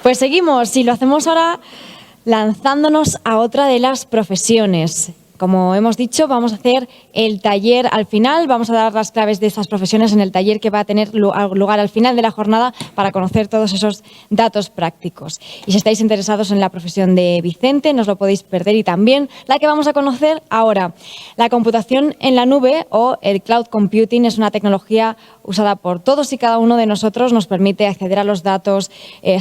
Pues seguimos y lo hacemos ahora lanzándonos a otra de las profesiones. Como hemos dicho, vamos a hacer el taller al final, vamos a dar las claves de estas profesiones en el taller que va a tener lugar al final de la jornada para conocer todos esos datos prácticos. Y si estáis interesados en la profesión de Vicente, no os lo podéis perder, y también la que vamos a conocer ahora. La computación en la nube o el cloud computing es una tecnología usada por todos y cada uno de nosotros, nos permite acceder a los datos,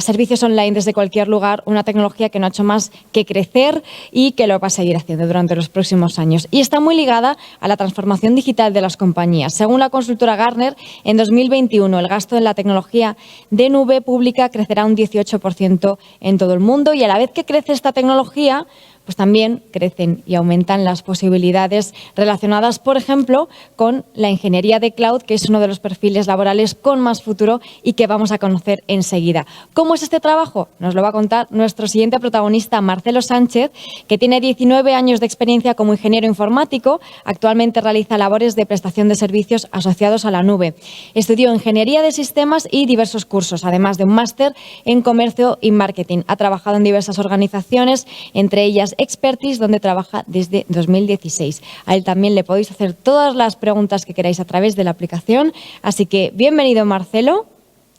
servicios online desde cualquier lugar, una tecnología que no ha hecho más que crecer y que lo va a seguir haciendo durante los próximos años. Y está muy ligada a la transformación digital de las compañías. Según la consultora Gartner, en 2021 el gasto en la tecnología de nube pública crecerá un 18% en todo el mundo, y a la vez que crece esta tecnología, pues también crecen y aumentan las posibilidades relacionadas, por ejemplo, con la ingeniería de cloud, que es uno de los perfiles laborales con más futuro y que vamos a conocer enseguida. ¿Cómo es este trabajo? Nos lo va a contar nuestro siguiente protagonista, Marcelo Sánchez, que tiene 19 años de experiencia como ingeniero informático. Actualmente realiza labores de prestación de servicios asociados a la nube. Estudió ingeniería de sistemas y diversos cursos, además de un máster en comercio y marketing. Ha trabajado en diversas organizaciones, entre ellas Expertise, donde trabaja desde 2016. A él también le podéis hacer todas las preguntas que queráis a través de la aplicación. Así que bienvenido, Marcelo,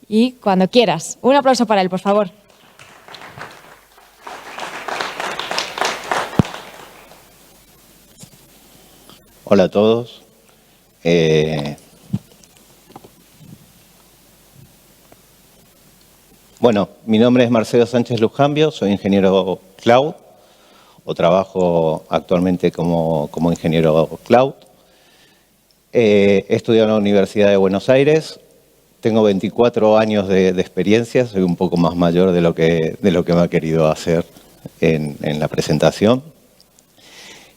y cuando quieras. Un aplauso para él, por favor. Hola a todos. Bueno, mi nombre es Marcelo Sánchez Lujambio, soy ingeniero cloud, o trabajo actualmente como ingeniero cloud. He estudiado en la Universidad de Buenos Aires, tengo 24 años de experiencia, soy un poco más mayor de lo que me ha querido hacer en la presentación.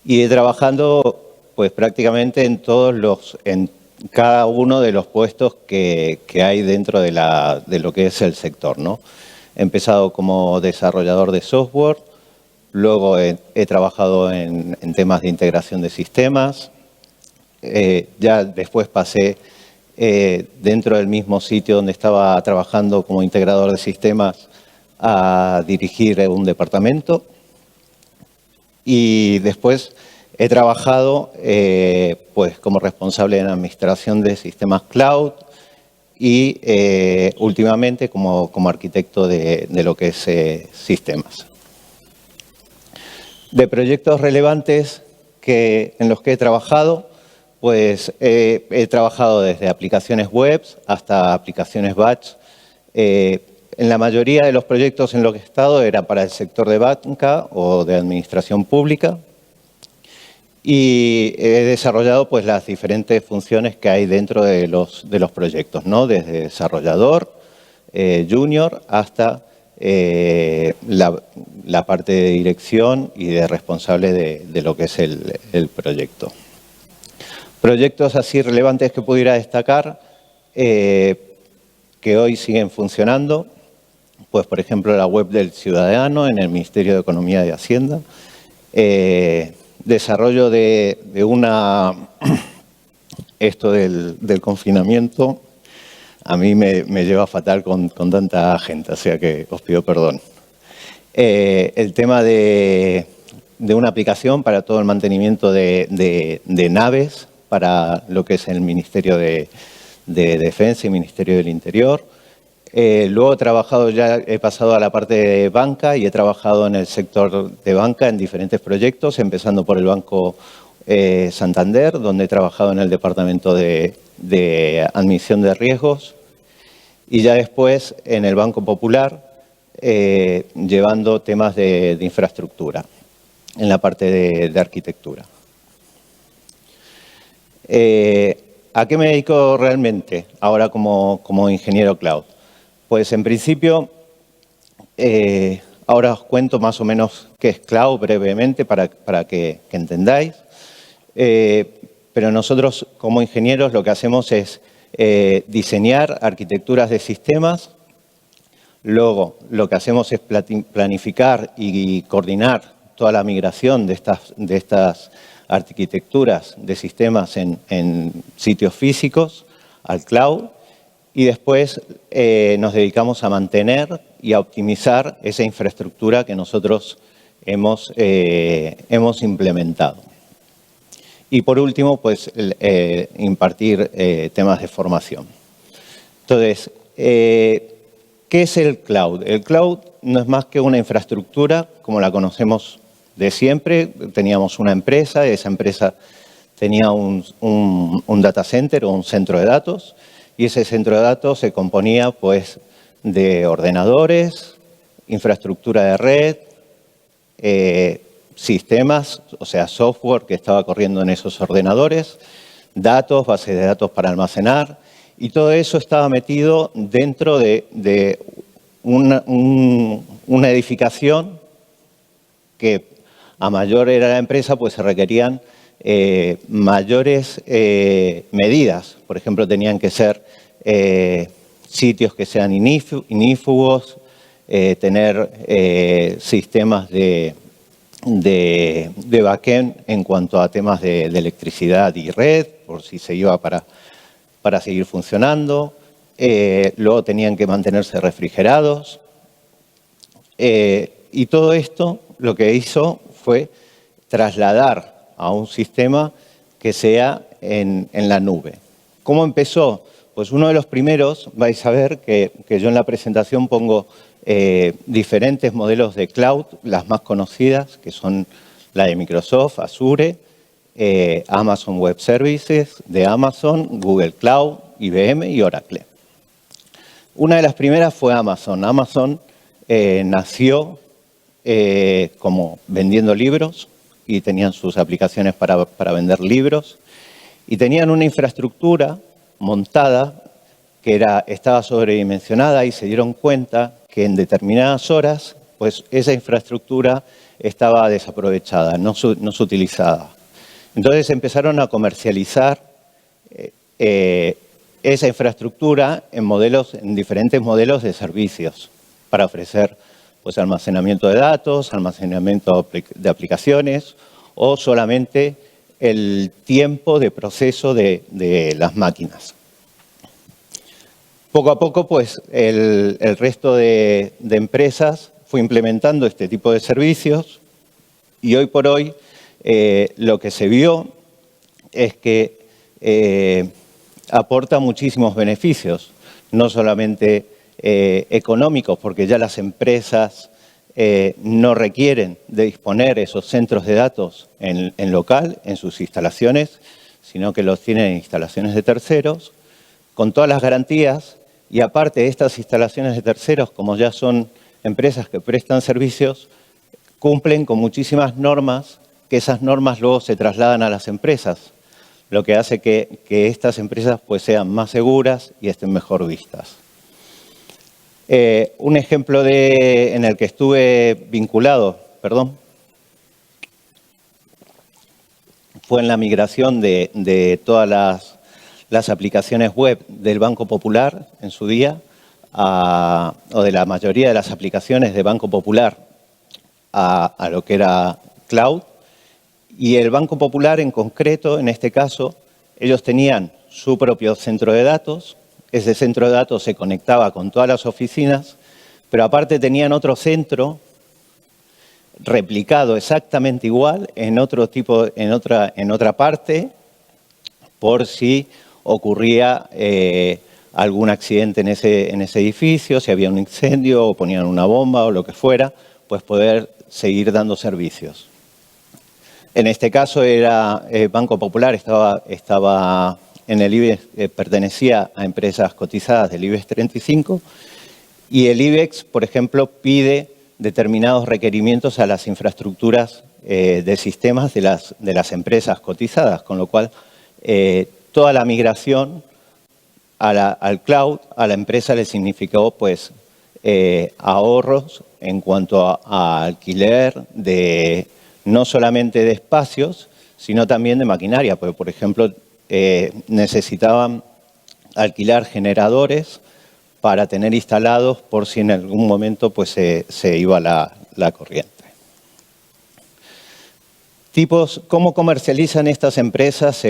Y trabajando pues prácticamente en cada uno de los puestos que hay dentro de lo que es el sector, ¿no? He empezado como desarrollador de software. Luego he trabajado en temas de integración de sistemas. Ya después pasé dentro del mismo sitio donde estaba trabajando como integrador de sistemas a dirigir un departamento. Y después he trabajado pues como responsable en administración de sistemas cloud y últimamente como arquitecto de lo que es sistemas. De proyectos relevantes en los que he trabajado, pues he trabajado desde aplicaciones web hasta aplicaciones batch. En la mayoría de los proyectos en los que he estado era para el sector de banca o de administración pública, y he desarrollado pues las diferentes funciones que hay dentro de los proyectos, ¿no? Desde desarrollador, junior, hasta la parte de dirección y de responsable de lo que es el proyecto. Proyectos así relevantes que pudiera destacar, que hoy siguen funcionando, pues por ejemplo la web del ciudadano en el Ministerio de Economía y Hacienda, desarrollo de esto del confinamiento. A mí me lleva fatal con tanta gente, o sea que os pido perdón. El tema de una aplicación para todo el mantenimiento de naves para lo que es el Ministerio de Defensa y Ministerio del Interior. Luego he pasado a la parte de banca y he trabajado en el sector de banca en diferentes proyectos, empezando por el Banco Santander, donde he trabajado en el departamento de admisión de riesgos, y ya después en el Banco Popular, llevando temas de infraestructura, en la parte de arquitectura. ¿A qué me dedico realmente ahora como ingeniero cloud? Pues en principio, ahora os cuento más o menos qué es cloud brevemente para que entendáis. Pero nosotros como ingenieros lo que hacemos es diseñar arquitecturas de sistemas. Luego lo que hacemos es planificar y coordinar toda la migración de estas arquitecturas de sistemas en sitios físicos al cloud. y después nos dedicamos a mantener y a optimizar esa infraestructura que nosotros hemos implementado. Y por último, pues impartir temas de formación. Entonces, ¿qué es el cloud? El cloud no es más que una infraestructura como la conocemos de siempre. Teníamos una empresa, esa empresa tenía un data center o un centro de datos, y ese centro de datos se componía pues de ordenadores, infraestructura de red, sistemas, o sea, software que estaba corriendo en esos ordenadores, datos, bases de datos para almacenar, y todo eso estaba metido dentro de una edificación que a mayor era la empresa, pues se requerían mayores medidas. Por ejemplo, tenían que ser sitios que sean inífugos, tener sistemas de backend en cuanto a temas de electricidad y red, por si se iba para seguir funcionando. Luego tenían que mantenerse refrigerados. Y todo esto lo que hizo fue trasladar a un sistema que sea en la nube. ¿Cómo empezó? Pues uno de los primeros, vais a ver que yo en la presentación pongo diferentes modelos de cloud, las más conocidas, que son la de Microsoft, Azure, Amazon Web Services de Amazon, Google Cloud, IBM y Oracle. Una de las primeras fue Amazon. Amazon nació como vendiendo libros y tenían sus aplicaciones para vender libros y tenían una infraestructura montada que estaba sobredimensionada y se dieron cuenta que en determinadas horas pues esa infraestructura estaba desaprovechada, no se utilizaba. Entonces empezaron a comercializar esa infraestructura en diferentes modelos de servicios para ofrecer pues, almacenamiento de datos, almacenamiento de aplicaciones o solamente el tiempo de proceso de las máquinas. Poco a poco, pues, el resto de empresas fue implementando este tipo de servicios y hoy por hoy lo que se vio es que aporta muchísimos beneficios, no solamente económicos, porque ya las empresas no requieren de disponer esos centros de datos en local, en sus instalaciones, sino que los tienen en instalaciones de terceros, con todas las garantías. Y aparte, estas instalaciones de terceros, como ya son empresas que prestan servicios, cumplen con muchísimas normas, que esas normas luego se trasladan a las empresas, lo que hace que estas empresas pues, sean más seguras y estén mejor vistas. Un ejemplo en el que estuve vinculado, fue en la migración de todas las aplicaciones web del Banco Popular en su día, o de la mayoría de las aplicaciones de Banco Popular a lo que era cloud. Y el Banco Popular en concreto, en este caso, ellos tenían su propio centro de datos. Ese centro de datos se conectaba con todas las oficinas, pero aparte tenían otro centro replicado exactamente igual en otra parte, por si ocurría algún accidente en ese edificio, si había un incendio o ponían una bomba o lo que fuera, pues poder seguir dando servicios. En este caso era Banco Popular, estaba en el IBEX, pertenecía a empresas cotizadas del IBEX 35 y el IBEX, por ejemplo, pide determinados requerimientos a las infraestructuras de sistemas de las empresas cotizadas, con lo cual toda la migración al cloud a la empresa le significó pues, ahorros en cuanto a alquiler no solamente de espacios, sino también de maquinaria, porque, por ejemplo, necesitaban alquilar generadores para tener instalados por si en algún momento pues, se iba la corriente. ¿Cómo comercializan estas empresas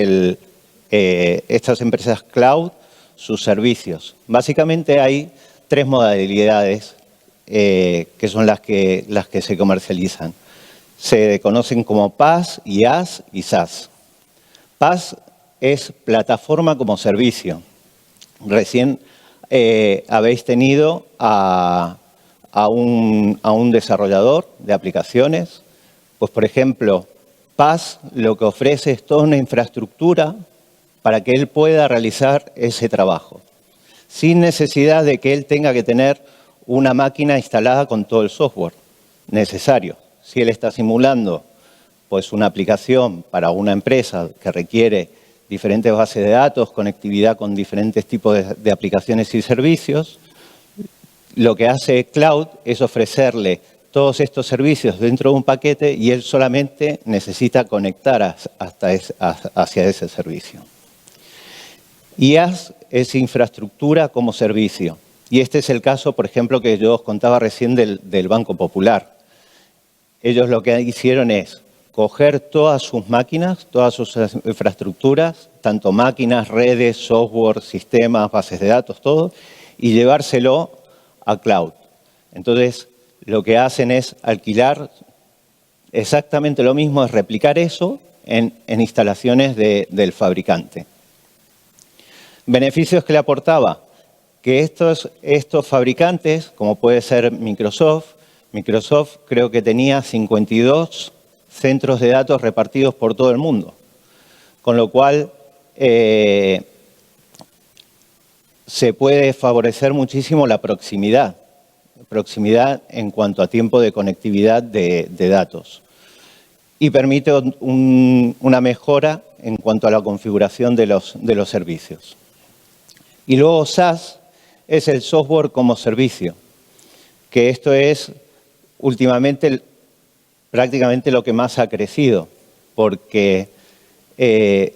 cloud? sus servicios. Básicamente hay 3 modalidades que son las que se comercializan. Se conocen como PaaS, IaaS y SaaS. PaaS es plataforma como servicio. Recién habéis tenido a un desarrollador de aplicaciones. Pues, por ejemplo, PaaS lo que ofrece es toda una infraestructura para que él pueda realizar ese trabajo, sin necesidad de que él tenga que tener una máquina instalada con todo el software necesario. Si él está simulando pues, una aplicación para una empresa que requiere diferentes bases de datos, conectividad con diferentes tipos de aplicaciones y servicios, lo que hace Cloud es ofrecerle todos estos servicios dentro de un paquete y él solamente necesita conectar hacia ese servicio. IaaS es infraestructura como servicio. Y este es el caso, por ejemplo, que yo os contaba recién del Banco Popular. Ellos lo que hicieron es coger todas sus máquinas, todas sus infraestructuras, tanto máquinas, redes, software, sistemas, bases de datos, todo, y llevárselo a Cloud. Entonces, lo que hacen es alquilar exactamente lo mismo, es replicar eso en instalaciones del fabricante. Beneficios que le aportaba, que estos fabricantes, como puede ser Microsoft creo que tenía 52 centros de datos repartidos por todo el mundo, con lo cual se puede favorecer muchísimo la proximidad en cuanto a tiempo de conectividad de datos y permite una mejora en cuanto a la configuración de los servicios. Y luego SaaS es el software como servicio, que esto es últimamente prácticamente lo que más ha crecido, porque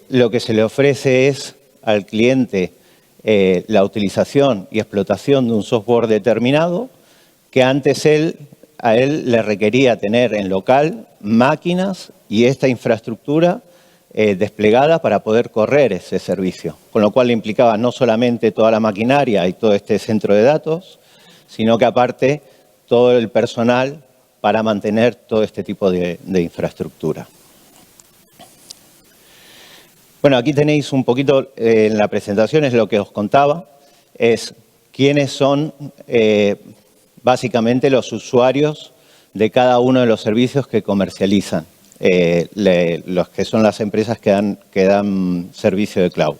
lo que se le ofrece es al cliente la utilización y explotación de un software determinado que antes a él le requería tener en local máquinas y esta infraestructura desplegada para poder correr ese servicio, con lo cual implicaba no solamente toda la maquinaria y todo este centro de datos, sino que aparte todo el personal para mantener todo este tipo de infraestructura. Bueno, aquí tenéis un poquito en la presentación, es lo que os contaba, es quiénes son básicamente los usuarios de cada uno de los servicios que comercializan. Los que son las empresas que dan servicio de cloud.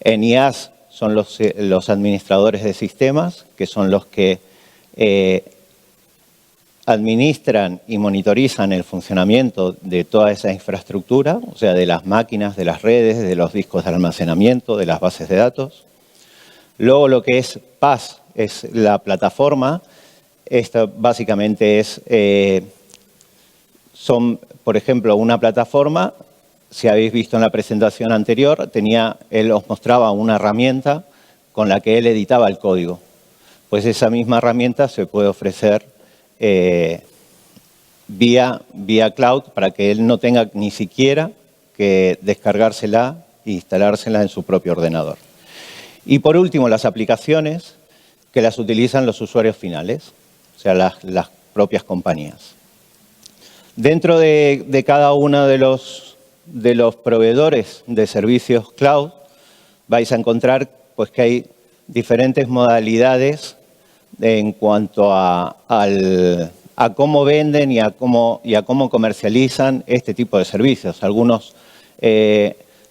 En IaaS son los administradores de sistemas, que son los que administran y monitorizan el funcionamiento de toda esa infraestructura, o sea, de las máquinas, de las redes, de los discos de almacenamiento, de las bases de datos. Luego lo que es PaaS es la plataforma. Esta básicamente son, por ejemplo, una plataforma, si habéis visto en la presentación anterior, él os mostraba una herramienta con la que él editaba el código. Pues esa misma herramienta se puede ofrecer vía cloud para que él no tenga ni siquiera que descargársela e instalársela en su propio ordenador. Y por último, las aplicaciones que las utilizan los usuarios finales, o sea, las propias compañías. Dentro de cada uno de los proveedores de servicios cloud vais a encontrar pues, que hay diferentes modalidades en cuanto a cómo venden y a cómo comercializan este tipo de servicios. Algunos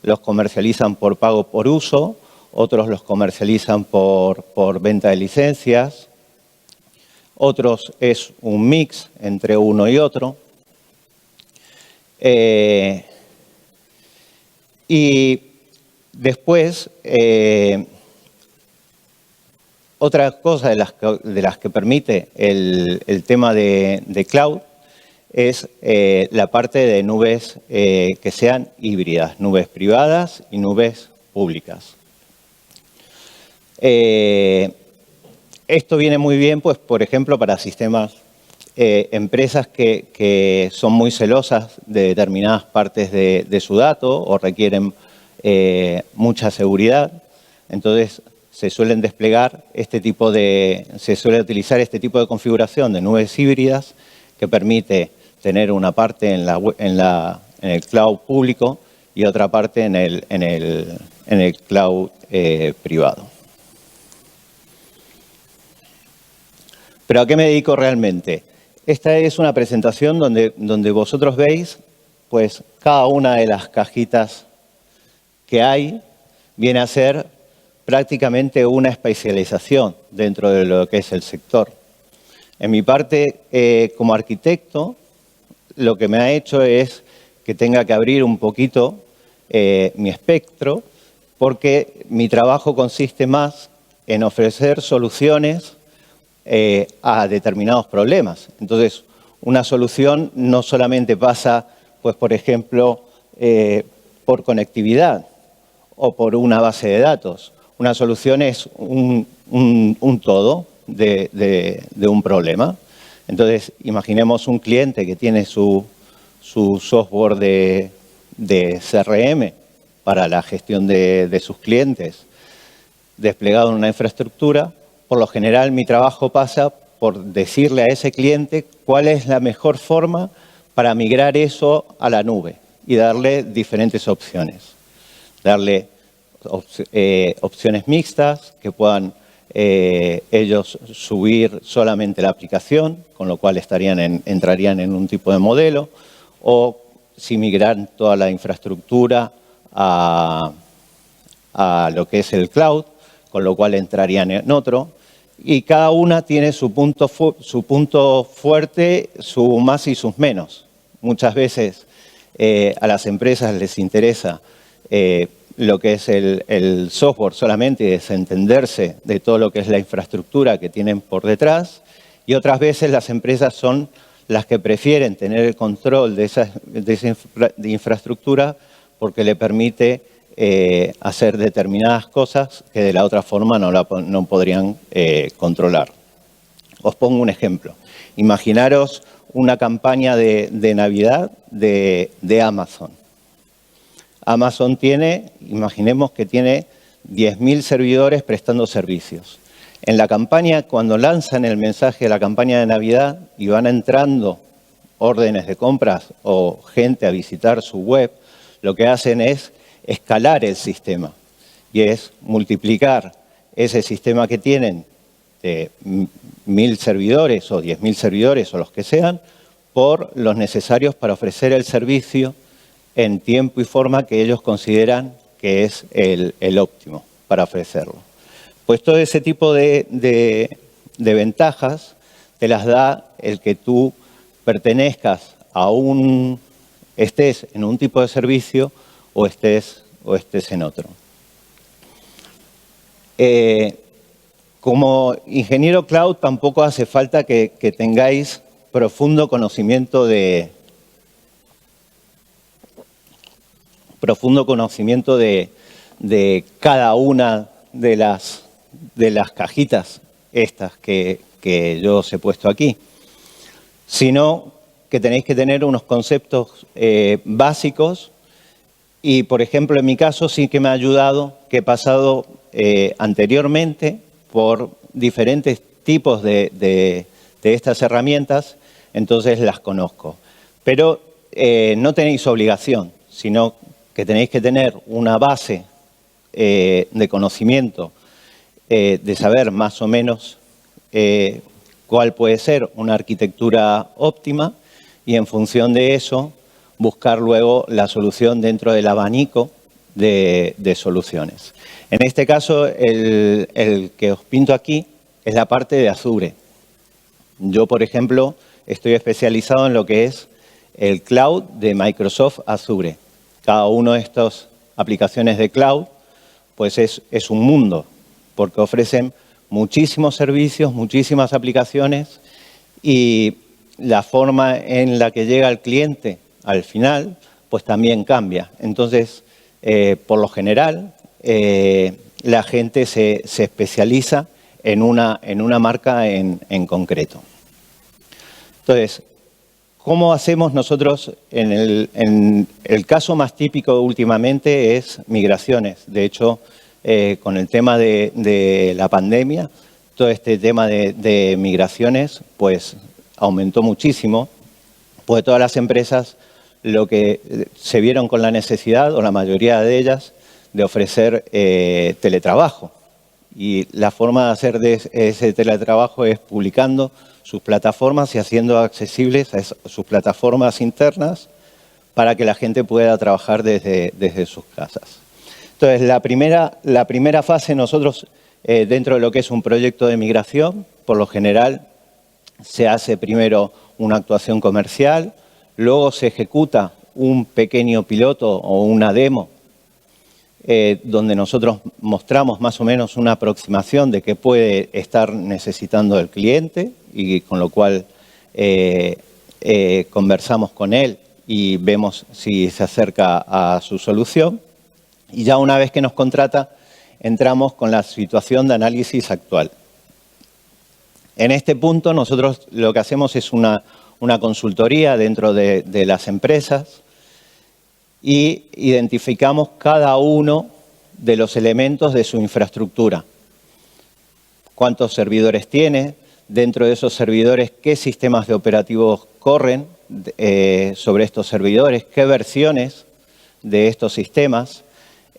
los comercializan por pago por uso, otros los comercializan por venta de licencias, otros es un mix entre uno y otro. Y después, otra cosa de las que permite el tema de cloud es la parte de nubes que sean híbridas, nubes privadas y nubes públicas. Esto viene muy bien, pues, por ejemplo, para sistemas, empresas que son muy celosas de determinadas partes de su dato o requieren mucha seguridad. Entonces, se suele utilizar este tipo de configuración de nubes híbridas que permite tener una parte en el cloud público y otra parte en el cloud privado. ¿Pero a qué me dedico realmente? Esta es una presentación donde vosotros veis pues, cada una de las cajitas que hay viene a ser prácticamente una especialización dentro de lo que es el sector. En mi parte, como arquitecto, lo que me ha hecho es que tenga que abrir un poquito mi espectro, porque mi trabajo consiste más en ofrecer soluciones a determinados problemas. Entonces, una solución no solamente pasa, pues, por ejemplo, por conectividad o por una base de datos. Una solución es un todo de un problema. Entonces, imaginemos un cliente que tiene su software de CRM para la gestión de sus clientes desplegado en una infraestructura. Por lo general, mi trabajo pasa por decirle a ese cliente cuál es la mejor forma para migrar eso a la nube y darle diferentes opciones. Darle opciones mixtas que puedan ellos subir solamente la aplicación, con lo cual entrarían en un tipo de modelo, o si migran toda la infraestructura a lo que es el cloud, con lo cual entrarían en otro. Y cada una tiene su punto fuerte, su más y sus menos. Muchas veces a las empresas les interesa lo que es el software solamente y desentenderse de todo lo que es la infraestructura que tienen por detrás. Y otras veces las empresas son las que prefieren tener el control de esa infraestructura porque le permite hacer determinadas cosas que de la otra forma no podrían controlar. Os pongo un ejemplo. Imaginaros una campaña de Navidad de Amazon. Amazon imaginemos que tiene 10.000 servidores prestando servicios. En la campaña, cuando lanzan el mensaje de la campaña de Navidad y van entrando órdenes de compras o gente a visitar su web, lo que hacen es escalar el sistema y es multiplicar ese sistema que tienen de 1.000 servidores o 10.000 servidores o los que sean por los necesarios para ofrecer el servicio en tiempo y forma que ellos consideran que es el óptimo para ofrecerlo. Pues todo ese tipo de ventajas te las da el que tú pertenezcas estés en un tipo de servicio o estés en otro. Como ingeniero cloud tampoco hace falta que tengáis profundo conocimiento de cada una de las cajitas estas que yo os he puesto aquí, sino que tenéis que tener unos conceptos básicos. Y, por ejemplo, en mi caso sí que me ha ayudado que he pasado anteriormente por diferentes tipos de estas herramientas, entonces las conozco. Pero no tenéis obligación, sino que tenéis que tener una base de conocimiento, de saber más o menos cuál puede ser una arquitectura óptima y en función de eso buscar luego la solución dentro del abanico de soluciones. En este caso, el que os pinto aquí es la parte de Azure. Yo, por ejemplo, estoy especializado en lo que es el cloud de Microsoft Azure. Cada una de estas aplicaciones de cloud pues es un mundo, porque ofrecen muchísimos servicios, muchísimas aplicaciones y la forma en la que llega el cliente al final, pues también cambia. Entonces, por lo general, la gente se especializa en una marca en concreto. Entonces, ¿cómo hacemos nosotros? En el caso más típico últimamente es migraciones. De hecho, con el tema de la pandemia, todo este tema de migraciones pues aumentó muchísimo, pues todas las empresas lo que se vieron con la necesidad, o la mayoría de ellas, de ofrecer teletrabajo. Y la forma de hacer de ese teletrabajo es publicando sus plataformas y haciendo accesibles a sus plataformas internas para que la gente pueda trabajar desde sus casas. Entonces, la primera fase nosotros, dentro de lo que es un proyecto de migración, por lo general se hace primero una actuación comercial, luego se ejecuta un pequeño piloto o una demo donde nosotros mostramos más o menos una aproximación de qué puede estar necesitando el cliente y con lo cual conversamos con él y vemos si se acerca a su solución. Y ya una vez que nos contrata, entramos con la situación de análisis actual. En este punto nosotros lo que hacemos es una consultoría dentro de las empresas y identificamos cada uno de los elementos de su infraestructura. ¿Cuántos servidores tiene? Dentro de esos servidores, ¿qué sistemas de operativos corren sobre estos servidores? ¿Qué versiones de estos sistemas?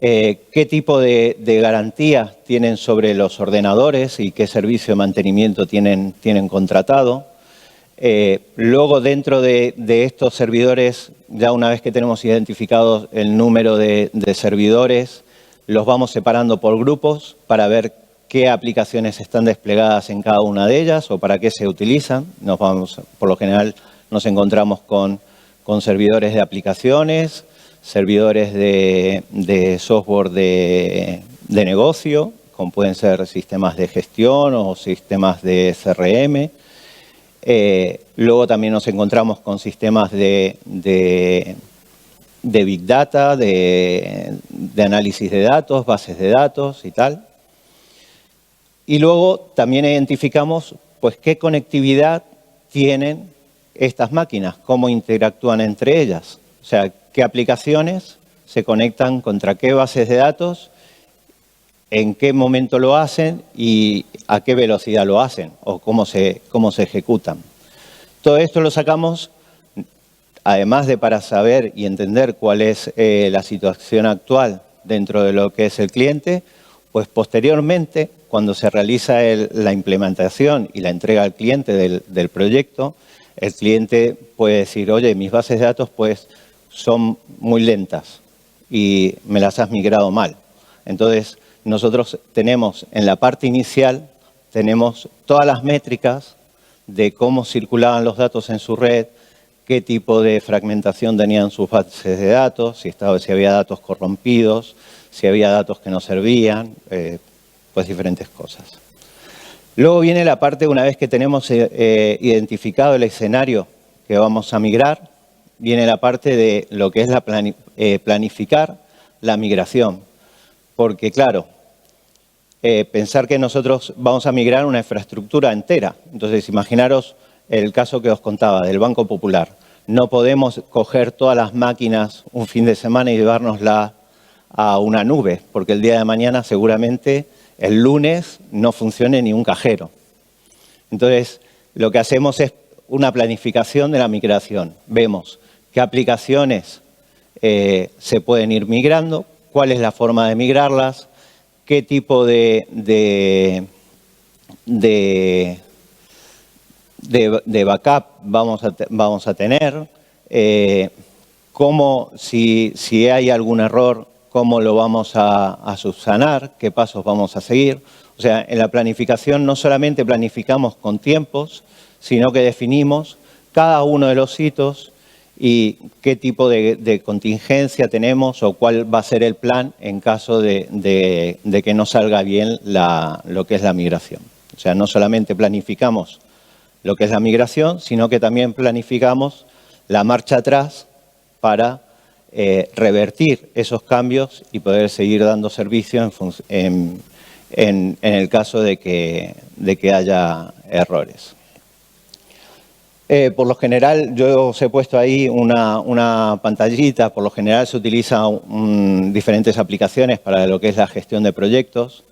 ¿Qué tipo de garantía tienen sobre los ordenadores y qué servicio de mantenimiento tienen contratado? Luego, dentro de estos servidores, ya una vez que tenemos identificados el número de servidores, los vamos separando por grupos para ver qué aplicaciones están desplegadas en cada una de ellas o para qué se utilizan. Por lo general, nos encontramos con servidores de aplicaciones, servidores de software de negocio, como pueden ser sistemas de gestión o sistemas de CRM. Luego también nos encontramos con sistemas de Big Data, de análisis de datos, bases de datos y tal. Y luego también identificamos pues, qué conectividad tienen estas máquinas, cómo interactúan entre ellas. O sea, qué aplicaciones se conectan contra qué bases de datos, en qué momento lo hacen y a qué velocidad lo hacen o cómo se ejecutan. Todo esto lo sacamos, además de para saber y entender cuál es la situación actual dentro de lo que es el cliente, pues posteriormente, cuando se realiza la implementación y la entrega al cliente del proyecto, el cliente puede decir, oye, mis bases de datos pues son muy lentas y me las has migrado mal. Entonces, nosotros tenemos en la parte inicial, tenemos todas las métricas de cómo circulaban los datos en su red, qué tipo de fragmentación tenían sus bases de datos, si había datos corrompidos, si había datos que no servían, pues diferentes cosas. Luego viene la parte, una vez que tenemos identificado el escenario que vamos a migrar, viene la parte de lo que es planificar la migración. Porque, claro, pensar que nosotros vamos a migrar una infraestructura entera. Entonces, imaginaros el caso que os contaba del Banco Popular. No podemos coger todas las máquinas un fin de semana y llevárnoslas a una nube, porque el día de mañana seguramente el lunes no funcione ni un cajero. Entonces, lo que hacemos es una planificación de la migración. Vemos qué aplicaciones se pueden ir migrando, cuál es la forma de migrarlas, qué tipo de backup vamos a tener, cómo, si hay algún error, cómo lo vamos a subsanar, qué pasos vamos a seguir. O sea, en la planificación no solamente planificamos con tiempos, sino que definimos cada uno de los hitos y qué tipo de contingencia tenemos o cuál va a ser el plan en caso de que no salga bien lo que es la migración. O sea, no solamente planificamos lo que es la migración, sino que también planificamos la marcha atrás para revertir esos cambios y poder seguir dando servicio en el caso de que haya errores. Por lo general, yo os he puesto ahí una pantallita. Por lo general se utilizan diferentes aplicaciones para lo que es la gestión de proyectos.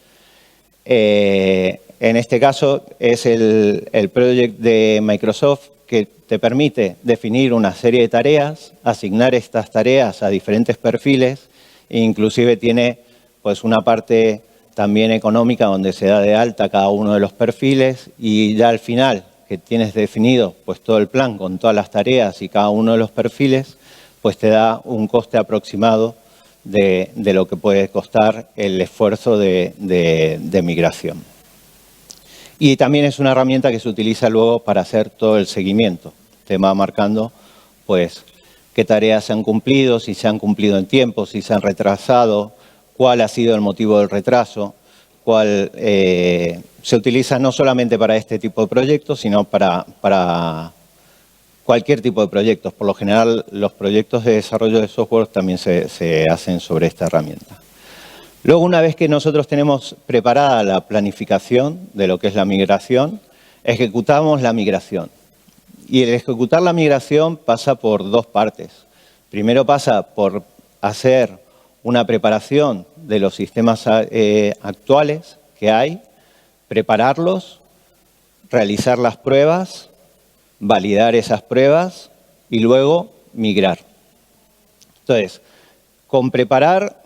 En este caso es el Project de Microsoft, que te permite definir una serie de tareas, asignar estas tareas a diferentes perfiles e inclusive tiene pues una parte también económica donde se da de alta cada uno de los perfiles y ya al final que tienes definido pues todo el plan con todas las tareas y cada uno de los perfiles, pues te da un coste aproximado de lo que puede costar el esfuerzo de migración. Y también es una herramienta que se utiliza luego para hacer todo el seguimiento. Te va marcando pues qué tareas se han cumplido, si se han cumplido en tiempo, si se han retrasado, cuál ha sido el motivo del retraso, cuál se utiliza no solamente para este tipo de proyectos, sino para cualquier tipo de proyectos. Por lo general, los proyectos de desarrollo de software también se hacen sobre esta herramienta. Luego, una vez que nosotros tenemos preparada la planificación de lo que es la migración, ejecutamos la migración. Y el ejecutar la migración pasa por dos partes. Primero pasa por hacer una preparación de los sistemas actuales que hay, prepararlos, realizar las pruebas, validar esas pruebas y luego migrar. Entonces, con preparar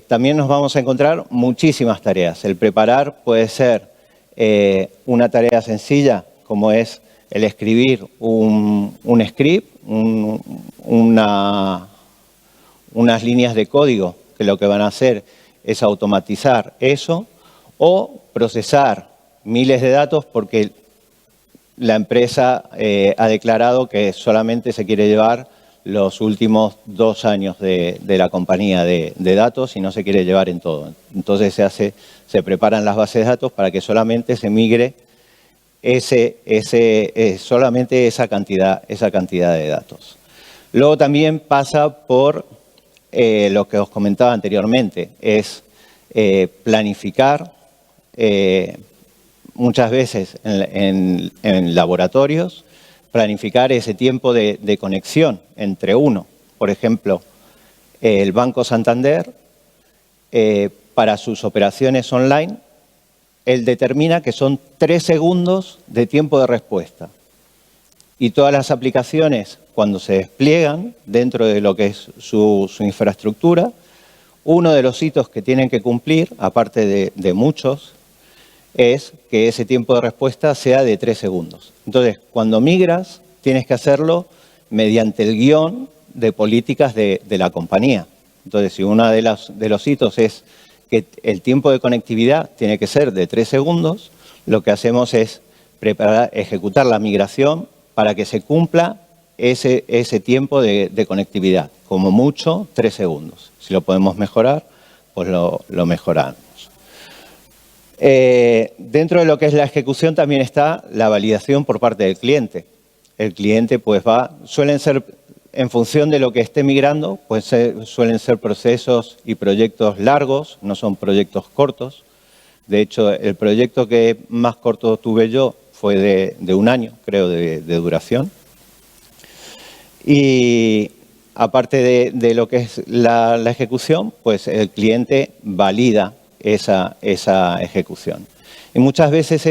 también nos vamos a encontrar muchísimas tareas. El preparar puede ser una tarea sencilla, como es el escribir un script, unas líneas de código que lo que van a hacer es automatizar eso o procesar miles de datos porque la empresa ha declarado que solamente se quiere llevar los últimos 2 años de la compañía de datos y no se quiere llevar en todo. Entonces se preparan las bases de datos para que solamente se migre solamente esa cantidad de datos. Luego también pasa por lo que os comentaba anteriormente, es planificar muchas veces en laboratorios, planificar ese tiempo de conexión entre uno. Por ejemplo, el Banco Santander, para sus operaciones online, él determina que son 3 segundos de tiempo de respuesta. Y todas las aplicaciones, cuando se despliegan dentro de lo que es su infraestructura, uno de los hitos que tienen que cumplir, aparte de muchos, es que ese tiempo de respuesta sea de 3 segundos. Entonces, cuando migras, tienes que hacerlo mediante el guión de políticas de la compañía. Entonces, si uno de los hitos es que el tiempo de conectividad tiene que ser de 3 segundos, lo que hacemos es ejecutar la migración para que se cumpla ese tiempo de conectividad. Como mucho, 3 segundos. Si lo podemos mejorar, pues lo mejoramos. Dentro de lo que es la ejecución también está la validación por parte del cliente. El cliente pues suelen ser, en función de lo que esté migrando, pues suelen ser procesos y proyectos largos, no son proyectos cortos. De hecho, el proyecto que más corto tuve yo fue de 1 año, creo, de duración. Y aparte de lo que es la ejecución, pues el cliente valida esa ejecución. Y muchas veces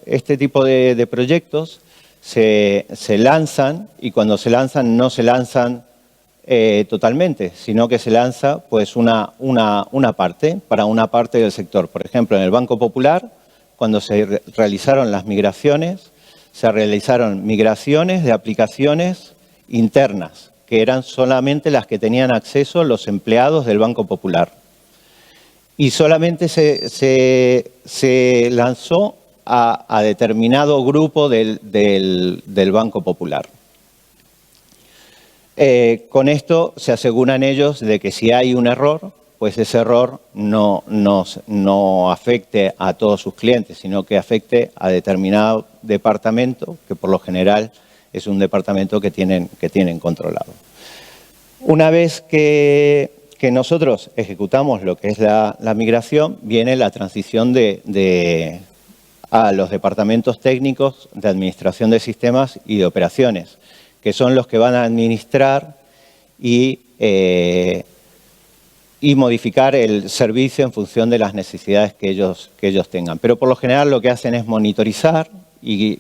este tipo de proyectos se lanzan y cuando se lanzan no se lanzan totalmente, sino que se lanza pues una parte para una parte del sector. Por ejemplo, en el Banco Popular, cuando se realizaron las migraciones, se realizaron migraciones de aplicaciones internas, que eran solamente las que tenían acceso los empleados del Banco Popular. Y solamente se lanzó a determinado grupo del Banco Popular. Con esto se aseguran ellos de que si hay un error, pues ese error no afecte a todos sus clientes, sino que afecte a determinado departamento, que por lo general es un departamento que tienen controlado. Una vez que nosotros ejecutamos lo que es la migración, viene la transición a los departamentos técnicos de administración de sistemas y de operaciones, que son los que van a administrar y modificar el servicio en función de las necesidades que ellos tengan. Pero por lo general lo que hacen es monitorizar y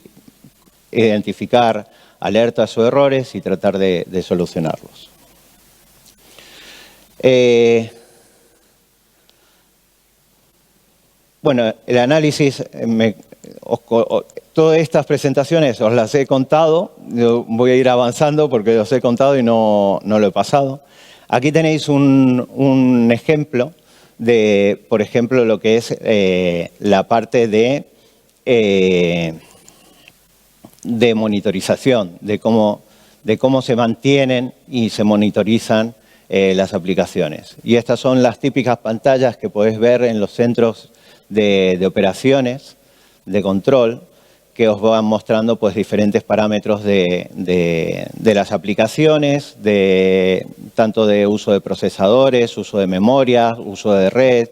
identificar alertas o errores y tratar de solucionarlos. Bueno, el análisis, todas estas presentaciones os las he contado, yo voy a ir avanzando porque os he contado y no lo he pasado. Aquí tenéis un ejemplo de, por ejemplo, lo que es la parte de monitorización, de cómo se mantienen y se monitorizan las aplicaciones. Y estas son las típicas pantallas que podéis ver en los centros de operaciones, de control, que os van mostrando pues, diferentes parámetros de las aplicaciones, tanto de uso de procesadores, uso de memoria, uso de red,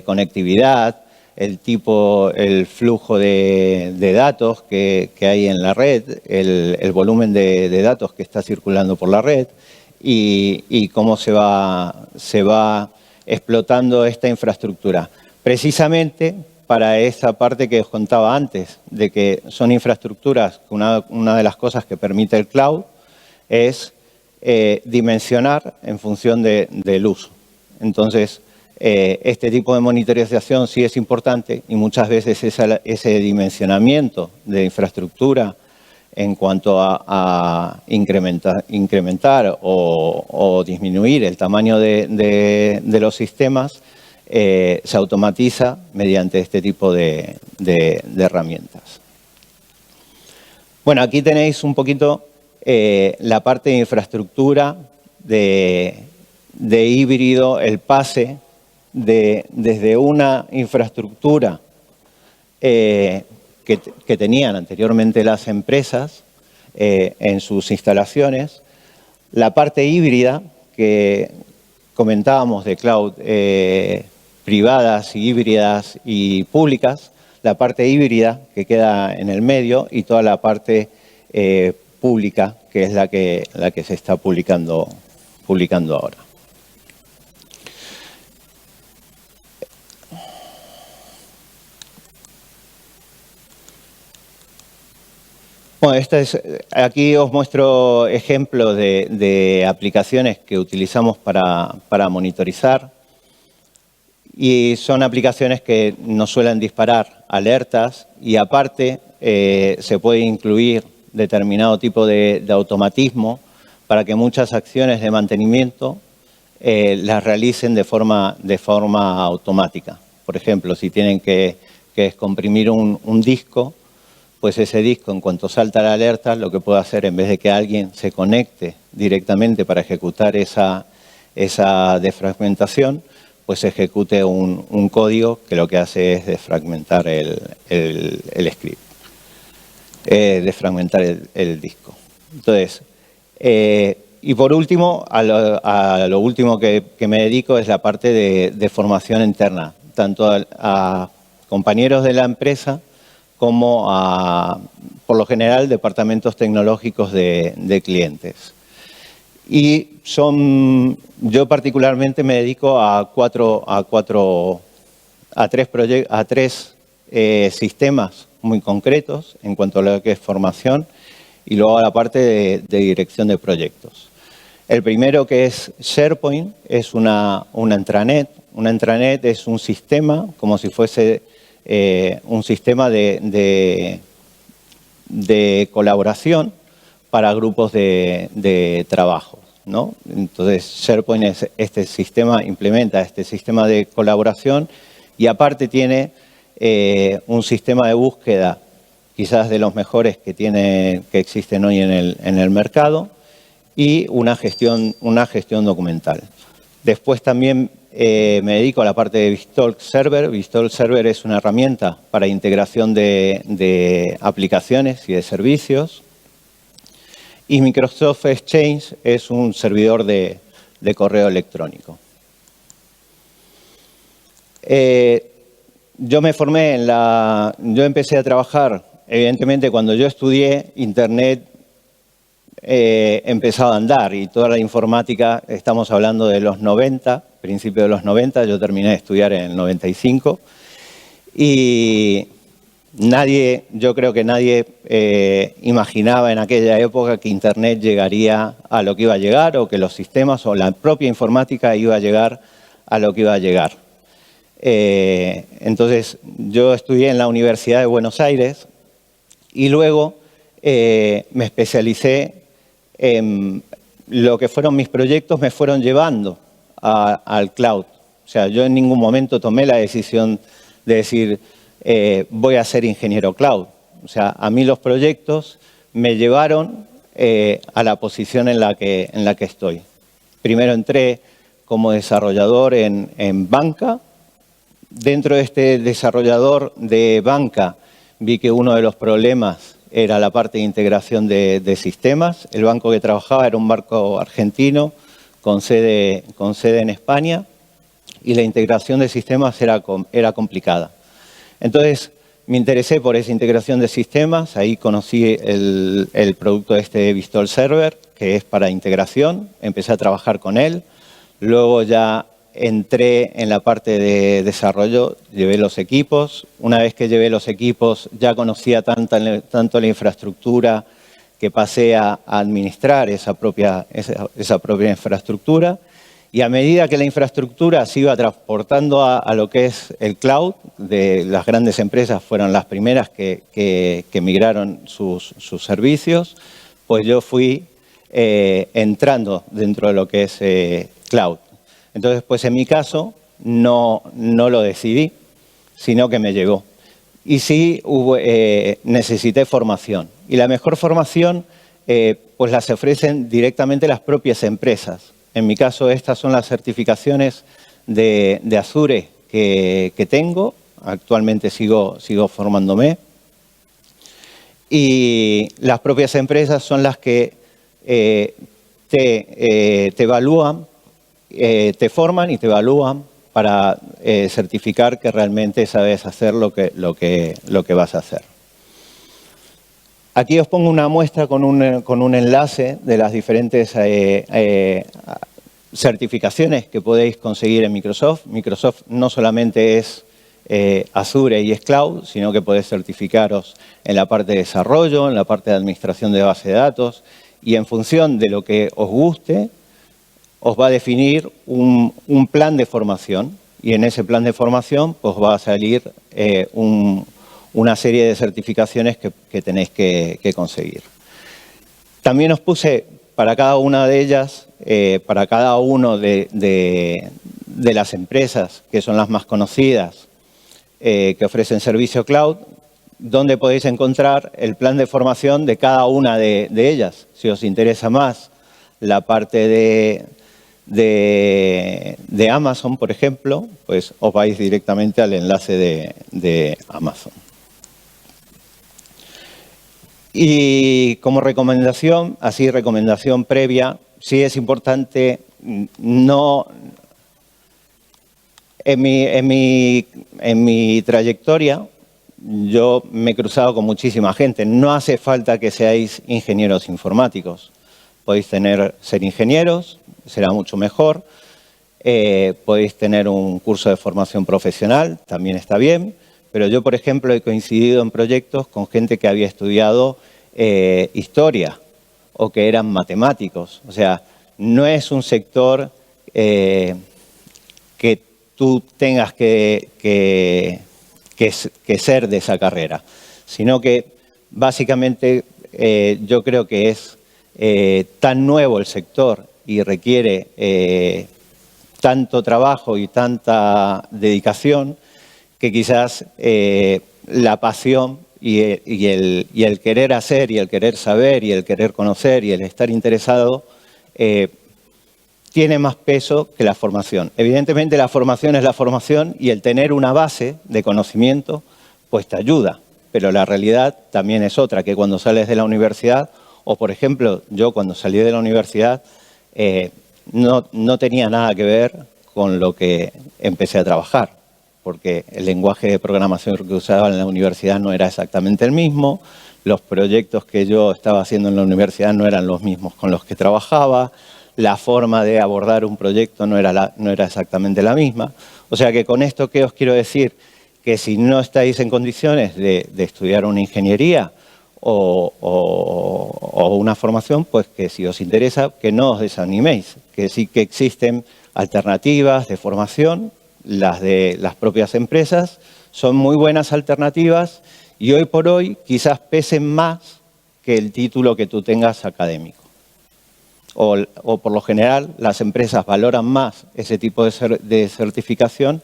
conectividad, el flujo de datos que hay en la red, el volumen de datos que está circulando por la red y cómo se va explotando esta infraestructura. Precisamente para esa parte que os contaba antes, de que son infraestructuras, una de las cosas que permite el cloud es dimensionar en función del uso. Entonces, este tipo de monitorización sí es importante y muchas veces ese dimensionamiento de infraestructura en cuanto a incrementar o disminuir el tamaño de los sistemas se automatiza mediante este tipo de herramientas. Bueno, aquí tenéis un poquito la parte de infraestructura de híbrido, el pase desde una infraestructura que tenían anteriormente las empresas en sus instalaciones, la parte híbrida que comentábamos de cloud privadas y híbridas y públicas, la parte híbrida que queda en el medio y toda la parte pública que es la que se está publicando ahora. Bueno, aquí os muestro ejemplos de aplicaciones que utilizamos para monitorizar y son aplicaciones que nos suelen disparar alertas y aparte se puede incluir determinado tipo de automatismo para que muchas acciones de mantenimiento las realicen de forma automática. Por ejemplo, si tienen que descomprimir un disco, pues ese disco, en cuanto salta la alerta, lo que puede hacer, en vez de que alguien se conecte directamente para ejecutar esa desfragmentación, pues se ejecute un código que lo que hace es desfragmentar el script, desfragmentar el disco. Entonces, y por último, a lo último que me dedico es la parte de formación interna, tanto a compañeros de la empresa como por lo general, departamentos tecnológicos de clientes. Y yo particularmente me dedico a tres sistemas muy concretos en cuanto a lo que es formación y luego a la parte de dirección de proyectos. El primero, que es SharePoint, es una intranet. Una intranet es un sistema como si fuese un sistema de colaboración para grupos de trabajo, ¿no? Entonces, SharePoint implementa este sistema de colaboración y aparte tiene un sistema de búsqueda, quizás de los mejores que existen hoy en el mercado, y una gestión documental. Después también me dedico a la parte de BizTalk Server. BizTalk Server es una herramienta para integración de aplicaciones y de servicios. Y Microsoft Exchange es un servidor de correo electrónico. yo me formé yo empecé a trabajar, evidentemente cuando yo estudié, Internet empezaba a andar y toda la informática, estamos hablando de los 90, principios de los 90, yo terminé de estudiar en el 95 y yo creo que nadie imaginaba en aquella época que Internet llegaría a lo que iba a llegar o que los sistemas o la propia informática iba a llegar a lo que iba a llegar. Entonces, yo estudié en la Universidad de Buenos Aires y luego me especialicé en lo que fueron mis proyectos, me fueron llevando al cloud. O sea, yo en ningún momento tomé la decisión de decir voy a ser ingeniero cloud. O sea, a mí los proyectos me llevaron a la posición en la que estoy. Primero entré como desarrollador en banca. Dentro de este desarrollador de banca vi que uno de los problemas era la parte de integración de sistemas. El banco que trabajaba era un banco argentino con sede en España y la integración de sistemas era complicada. Entonces me interesé por esa integración de sistemas, ahí conocí el producto de Vistol Server, que es para integración, empecé a trabajar con él, luego ya entré en la parte de desarrollo, llevé los equipos. Una vez que llevé los equipos ya conocía tanto la infraestructura que pasé a administrar esa propia infraestructura. Y a medida que la infraestructura se iba transportando a lo que es el cloud, de las grandes empresas fueron las primeras que migraron sus servicios, pues yo fui entrando dentro de lo que es cloud. Entonces, pues en mi caso, no lo decidí, sino que me llegó. Y sí necesité formación. Y la mejor formación, pues las ofrecen directamente las propias empresas. En mi caso, estas son las certificaciones de Azure que tengo. Actualmente sigo formándome. Y las propias empresas son las que te evalúan, te forman y te evalúan para certificar que realmente sabes hacer lo que vas a hacer. Aquí os pongo una muestra con un enlace de las diferentes certificaciones que podéis conseguir en Microsoft. Microsoft no solamente es Azure y es Cloud, sino que podéis certificaros en la parte de desarrollo, en la parte de administración de base de datos y en función de lo que os guste, os va a definir un plan de formación y en ese plan de formación pues va a salir una serie de certificaciones que tenéis que conseguir. También os puse para cada una de ellas, para cada uno de las empresas que son las más conocidas que ofrecen servicio cloud, donde podéis encontrar el plan de formación de cada una de ellas. Si os interesa más la parte de Amazon, por ejemplo, pues os vais directamente al enlace de Amazon. Y como recomendación, así recomendación previa, sí es importante no... En mi trayectoria yo me he cruzado con muchísima gente. No hace falta que seáis ingenieros informáticos. Podéis ser ingenieros, será mucho mejor. Podéis tener un curso de formación profesional, también está bien. Pero yo, por ejemplo, he coincidido en proyectos con gente que había estudiado historia o que eran matemáticos. O sea, no es un sector que tú tengas que ser de esa carrera, sino que básicamente yo creo que es tan nuevo el sector y requiere tanto trabajo y tanta dedicación que quizás la pasión y el querer hacer y el querer saber y el querer conocer y el estar interesado tiene más peso que la formación. Evidentemente la formación es la formación y el tener una base de conocimiento pues te ayuda, pero la realidad también es otra, que cuando sales de la universidad, o por ejemplo yo cuando salí de la universidad no tenía nada que ver con lo que empecé a trabajar. porque el lenguaje de programación que usaba en la universidad no era exactamente el mismo, los proyectos que yo estaba haciendo en la universidad no eran los mismos con los que trabajaba, la forma de abordar un proyecto no era exactamente la misma. O sea que con esto, ¿qué os quiero decir? Que si no estáis en condiciones de estudiar una ingeniería o una formación, pues que si os interesa, que no os desaniméis, que sí que existen alternativas de formación, las de las propias empresas, son muy buenas alternativas y hoy por hoy quizás pesen más que el título que tú tengas académico. O por lo general las empresas valoran más ese tipo de certificación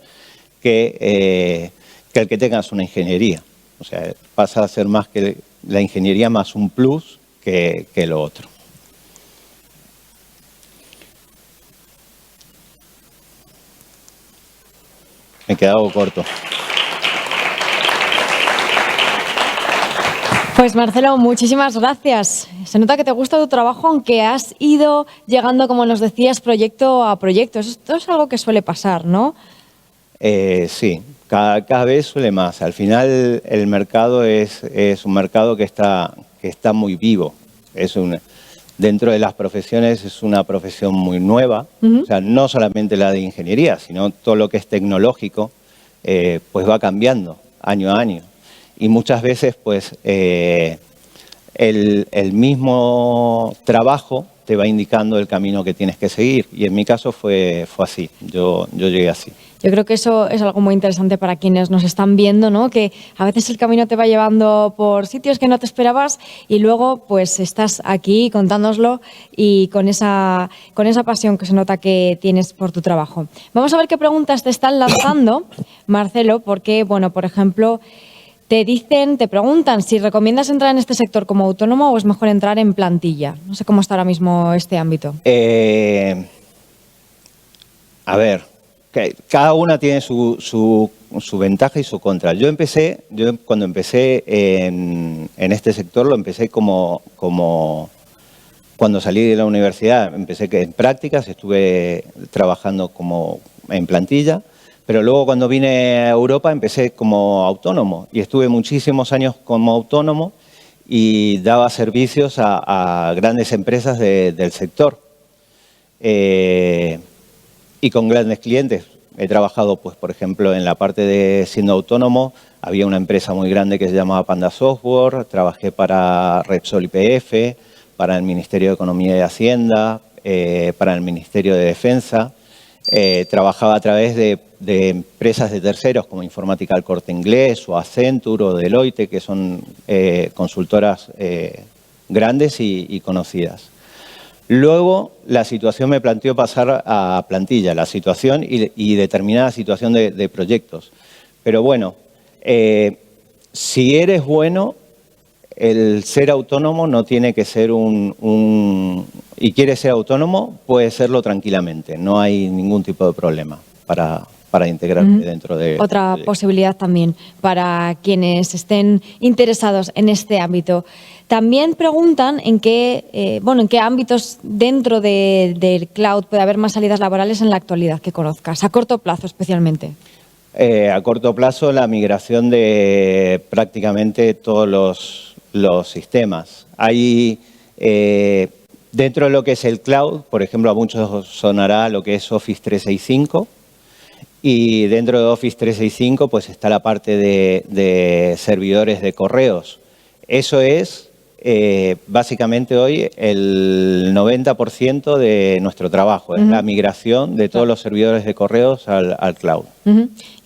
que el que tengas una ingeniería. O sea, pasa a ser más que la ingeniería más un plus que lo otro. Me he quedado corto. Pues Marcelo, muchísimas gracias. Se nota que te gusta tu trabajo, aunque has ido llegando, como nos decías, proyecto a proyecto. Esto es algo que suele pasar, ¿no? Sí, cada vez suele más. Al final el mercado es un mercado que está muy vivo. Dentro de las profesiones es una profesión muy nueva. O sea, no solamente la de ingeniería, sino todo lo que es tecnológico, pues va cambiando año a año. Y muchas veces, pues, el mismo trabajo te va indicando el camino que tienes que seguir. Y en mi caso fue así. Yo llegué así. Yo creo que eso es algo muy interesante para quienes nos están viendo, ¿no? Que a veces el camino te va llevando por sitios que no te esperabas y luego pues estás aquí contándonoslo y con esa pasión que se nota que tienes por tu trabajo. Vamos a ver qué preguntas te están lanzando, Marcelo, porque, bueno, por ejemplo, te preguntan si recomiendas entrar en este sector como autónomo o es mejor entrar en plantilla. No sé cómo está ahora mismo este ámbito. A ver, cada una tiene su ventaja y su contra. Yo cuando empecé en este sector lo empecé como cuando salí de la universidad, empecé en prácticas, estuve trabajando como en plantilla. Pero luego cuando vine a Europa empecé como autónomo y estuve muchísimos años como autónomo y daba servicios a grandes empresas del sector y con grandes clientes. He trabajado, pues, por ejemplo, en la parte de siendo autónomo, había una empresa muy grande que se llamaba Panda Software, trabajé para Repsol YPF, para el Ministerio de Economía y Hacienda, para el Ministerio de Defensa. Trabajaba a través de empresas de terceros como Informática El Corte Inglés o Accenture o Deloitte, que son consultoras grandes y conocidas. Luego la situación me planteó pasar a plantilla, la situación y determinada situación de proyectos. Pero bueno, si eres bueno, el ser autónomo no tiene que ser y quieres ser autónomo, puedes serlo tranquilamente. No hay ningún tipo de problema para integrarte dentro de... Otra posibilidad también para quienes estén interesados en este ámbito. También preguntan en qué ámbitos dentro del cloud puede haber más salidas laborales en la actualidad que conozcas, a corto plazo especialmente. A corto plazo, la migración de prácticamente todos los sistemas. Hay, dentro de lo que es el cloud, por ejemplo, a muchos sonará lo que es Office 365, y dentro de Office 365 pues está la parte de servidores de correos. Eso es básicamente hoy el 90% de nuestro trabajo, es la migración de todos los servidores de correos al cloud.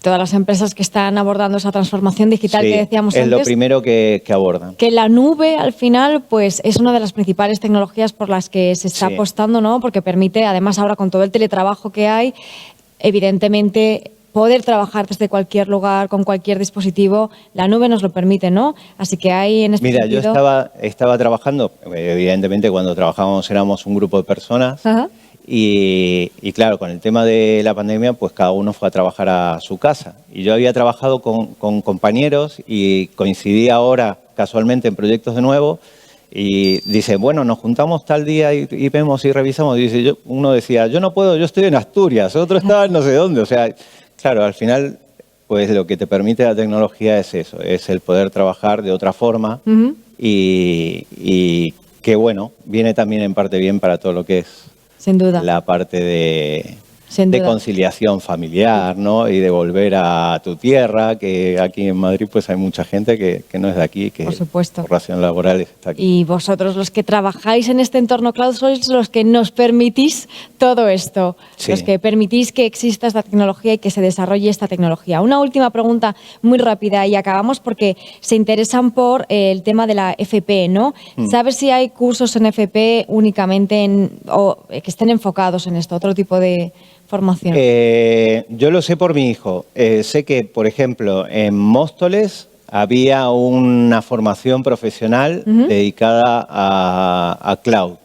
Todas las empresas que están abordando esa transformación digital que decíamos antes. Es lo primero que abordan. Que la nube, al final, pues es una de las principales tecnologías por las que se está apostando, ¿no? Porque permite, además ahora con todo el teletrabajo que hay, evidentemente poder trabajar desde cualquier lugar, con cualquier dispositivo, la nube nos lo permite, ¿no? Así que hay en este sentido... Yo estaba trabajando, evidentemente cuando trabajábamos éramos un grupo de personas. Y claro, con el tema de la pandemia, pues cada uno fue a trabajar a su casa. Y yo había trabajado con compañeros y coincidí ahora casualmente en proyectos de nuevo y dice, bueno, nos juntamos tal día y vemos y revisamos. Y dice, uno decía, yo no puedo, yo estoy en Asturias, otro estaba en no sé dónde. O sea, claro, al final pues lo que te permite la tecnología es eso, es el poder trabajar de otra forma y que, bueno, viene también en parte bien para todo lo que es Sin duda. la parte de Sin duda. conciliación familiar, ¿no? Y de volver a tu tierra, que aquí en Madrid pues hay mucha gente que no es de aquí, que Por supuesto. por razones laborales está aquí. Y vosotros, los que trabajáis en este entorno cloud, sois los que nos permitís todo esto, Sí. los que permitís que exista esta tecnología y que se desarrolle esta tecnología. Una última pregunta muy rápida y acabamos porque se interesan por el tema de la FP, ¿no? ¿Sabes si hay cursos en FP únicamente o que estén enfocados en esto, otro tipo de formación? Yo lo sé por mi hijo. Sé que, por ejemplo, en Móstoles había una formación profesional dedicada a cloud.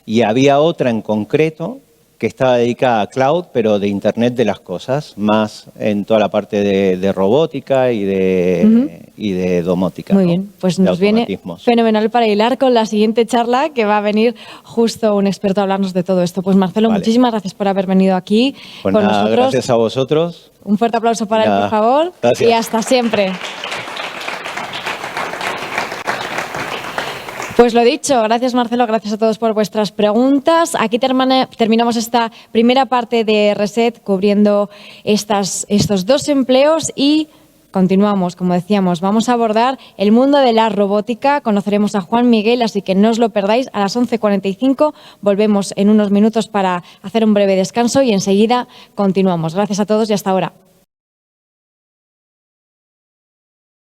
Y había otra en concreto que estaba dedicada a cloud, pero de Internet de las cosas, más en toda la parte de robótica y de domótica. Muy ¿no? bien, pues De nos viene automatismos. fenomenal para hilar con la siguiente charla, que va a venir justo un experto a hablarnos de todo esto. Pues Marcelo, Vale. muchísimas gracias por haber venido aquí Pues con nada, nosotros. gracias a vosotros. Un fuerte aplauso para él, Nada, por favor. gracias. Y hasta siempre. Pues lo dicho, gracias Marcelo, gracias a todos por vuestras preguntas. Aquí terminamos esta primera parte de Reset cubriendo estos dos empleos y continuamos, como decíamos, vamos a abordar el mundo de la robótica. Conoceremos a Juan Miguel, así que no os lo perdáis. A las 11:45 volvemos en unos minutos para hacer un breve descanso y enseguida continuamos. Gracias a todos y hasta ahora.